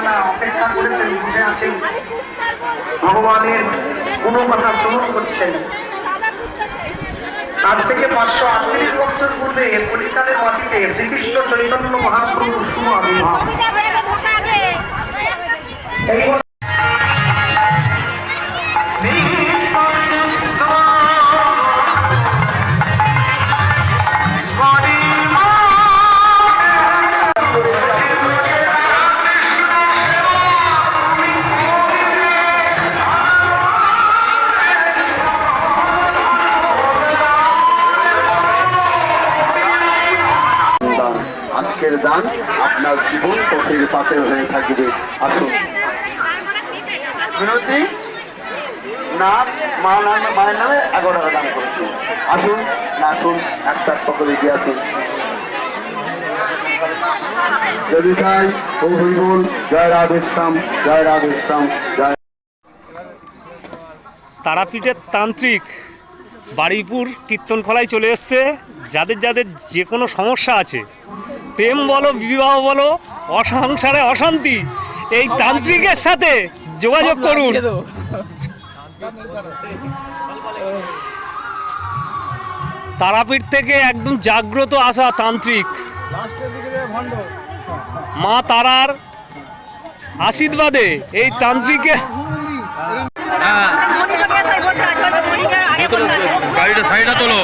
আপনারা অপেক্ষা করেছেন, বুঝে আছেন, ভগবানের কোনো কথা শ্রবণ করছেন। আজ থেকে 538 বছর পূর্বে কলিকালের মাটিতে শ্রীকৃষ্ণ চৈতন্য মহাপ্রভুর শুভ আবির্ভাব। এই আজকের দান আপনার জীবন পথের পাশে হয়ে থাকবে। আসুন বিনতি না, মায়ের নামে 11 টাকা দান করছি। আসুন না, আসুন একটা সকলে গিয়ে আসুন। যদি চাই ও হরিবল, জয় রাধেশ্যাম, জয় রাধেশ্যাম, জয়। তারাপীঠের তান্ত্রিক বারুইপুর কীর্তনখোলায় চলে এসছে। যাদের যাদের যে কোনো সমস্যা আছে, প্রেম বলো, বিবাহ বলো, সংসারে অশান্তি, এই তান্ত্রিকের সাথে যোগাযোগ করুন। তারাপীঠ থেকে একদম জাগ্রত আসা তান্ত্রিক, মা তারার আশীর্বাদে এই তান্ত্রিকের গাড়িটা সাইডে তোলো।